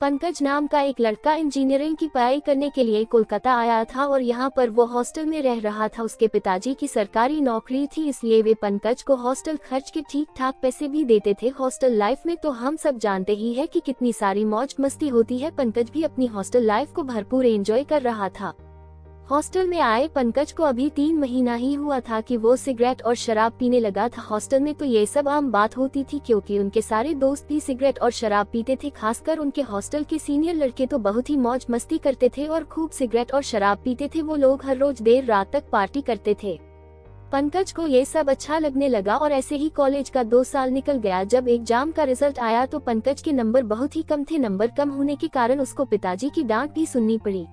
पंकज नाम का एक लड़का इंजीनियरिंग की पढ़ाई करने के लिए कोलकाता आया था और यहाँ पर वो हॉस्टल में रह रहा था। उसके पिताजी की सरकारी नौकरी थी, इसलिए वे पंकज को हॉस्टल खर्च के ठीक ठाक पैसे भी देते थे। हॉस्टल लाइफ में तो हम सब जानते ही है कि कितनी सारी मौज मस्ती होती है। पंकज भी अपनी हॉस्टल लाइफ को भरपूर एंजॉय कर रहा था। हॉस्टल में आए पंकज को अभी 3 महीना ही हुआ था कि वो सिगरेट और शराब पीने लगा था। हॉस्टल में तो ये सब आम बात होती थी, क्योंकि उनके सारे दोस्त भी सिगरेट और शराब पीते थे। खासकर उनके हॉस्टल के सीनियर लड़के तो बहुत ही मौज मस्ती करते थे और खूब सिगरेट और शराब पीते थे। वो लोग हर रोज देर रात तक पार्टी करते थे। पंकज को ये सब अच्छा लगने लगा और ऐसे ही कॉलेज का 2 साल निकल गया। जब एग्जाम का रिजल्ट आया तो पंकज के नंबर बहुत ही कम थे। नंबर कम होने के कारण उसको पिताजी की डांट भी सुननी पड़ी।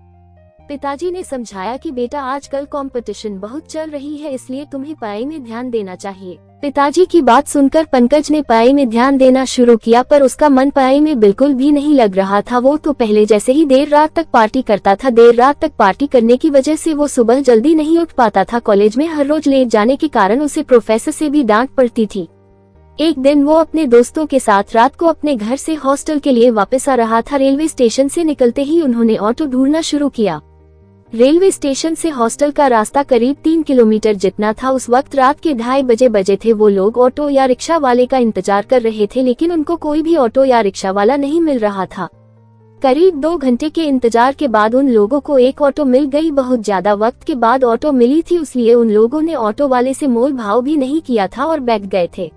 पिताजी ने समझाया कि बेटा, आजकल कंपटीशन बहुत चल रही है, इसलिए तुम्हें पढ़ाई में ध्यान देना चाहिए। पिताजी की बात सुनकर पंकज ने पढ़ाई में ध्यान देना शुरू किया, पर उसका मन पढ़ाई में बिल्कुल भी नहीं लग रहा था। वो तो पहले जैसे ही देर रात तक पार्टी करता था। देर रात तक पार्टी करने की वजह से वो सुबह जल्दी नहीं उठ पाता था। कॉलेज में हर रोज लेट जाने के कारण उसे प्रोफेसर से भी डांट पड़ती थी। एक दिन वो अपने दोस्तों के साथ रात को अपने घर से हॉस्टल के लिए वापस आ रहा था। रेलवे स्टेशन से निकलते ही उन्होंने ऑटो ढूंढना शुरू किया। रेलवे स्टेशन से हॉस्टल का रास्ता करीब 3 किलोमीटर जितना था। उस वक्त रात के 2:30 बजे थे। वो लोग ऑटो या रिक्शा वाले का इंतजार कर रहे थे, लेकिन उनको कोई भी ऑटो या रिक्शा वाला नहीं मिल रहा था। करीब 2 घंटे के इंतजार के बाद उन लोगों को एक ऑटो मिल गई। बहुत ज्यादा वक्त के बाद ऑटो मिली थी, इसलिए उन लोगों ने ऑटो वाले से मोल भाव भी नहीं किया था और बैठ गए थे।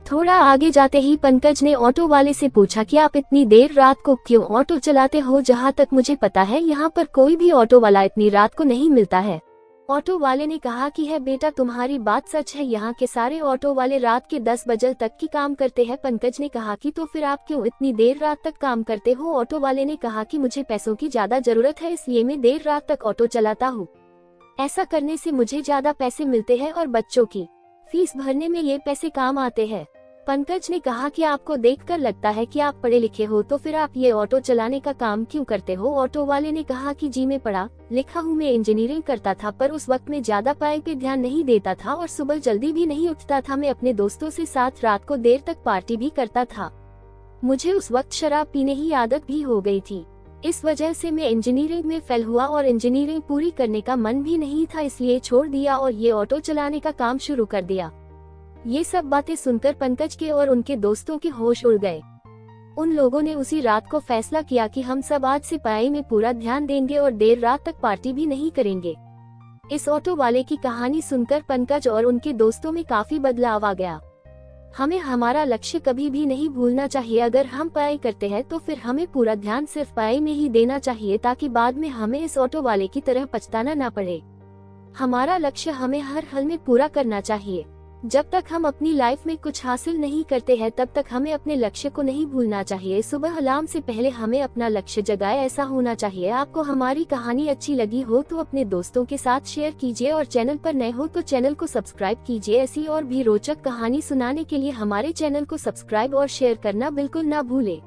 थोड़ा आगे जाते ही पंकज ने ऑटो वाले से पूछा कि आप इतनी देर रात को क्यों ऑटो चलाते हो? जहाँ तक मुझे पता है यहाँ पर कोई भी ऑटो वाला इतनी रात को नहीं मिलता है। ऑटो वाले ने कहा कि है बेटा, तुम्हारी बात सच है, यहाँ के सारे ऑटो वाले रात के 10 बजे तक की काम करते हैं। पंकज ने कहा कि तो फिर आप क्यों इतनी देर रात तक काम करते हो? ऑटो वाले ने कहा कि मुझे पैसों की ज्यादा जरूरत है, इसलिए मैं देर रात तक ऑटो चलाता हूँ। ऐसा करने से मुझे ज्यादा पैसे मिलते हैं और बच्चों की फीस भरने में ये पैसे काम आते हैं। पंकज ने कहा कि आपको देखकर लगता है कि आप पढ़े लिखे हो, तो फिर आप ये ऑटो चलाने का काम क्यों करते हो? ऑटो वाले ने कहा कि जी मैं पढ़ा लिखा हूँ, मैं इंजीनियरिंग करता था, पर उस वक्त में ज्यादा पढ़ाई पे ध्यान नहीं देता था और सुबह जल्दी भी नहीं उठता था। मैं अपने दोस्तों से साथ रात को देर तक पार्टी भी करता था। मुझे उस वक्त शराब पीने की आदत भी हो गई थी। इस वजह से मैं इंजीनियरिंग में फेल हुआ और इंजीनियरिंग पूरी करने का मन भी नहीं था, इसलिए छोड़ दिया और ये ऑटो चलाने का काम शुरू कर दिया। ये सब बातें सुनकर पंकज के और उनके दोस्तों के होश उड़ गए। उन लोगों ने उसी रात को फैसला किया कि हम सब आज से पढ़ाई में पूरा ध्यान देंगे और देर रात तक पार्टी भी नहीं करेंगे। इस ऑटो वाले की कहानी सुनकर पंकज और उनके दोस्तों में काफी बदलाव आ गया। हमें हमारा लक्ष्य कभी भी नहीं भूलना चाहिए। अगर हम पढ़ाई करते हैं तो फिर हमें पूरा ध्यान सिर्फ पढ़ाई में ही देना चाहिए, ताकि बाद में हमें इस ऑटो वाले की तरह पछताना ना पड़े। हमारा लक्ष्य हमें हर हाल में पूरा करना चाहिए। जब तक हम अपनी लाइफ में कुछ हासिल नहीं करते हैं, तब तक हमें अपने लक्ष्य को नहीं भूलना चाहिए। सुबह अलार्म से पहले हमें अपना लक्ष्य जगाए, ऐसा होना चाहिए। आपको हमारी कहानी अच्छी लगी हो तो अपने दोस्तों के साथ शेयर कीजिए और चैनल पर नए हो तो चैनल को सब्सक्राइब कीजिए। ऐसी और भी रोचक कहानी सुनाने के लिए हमारे चैनल को सब्सक्राइब और शेयर करना बिल्कुल ना भूले।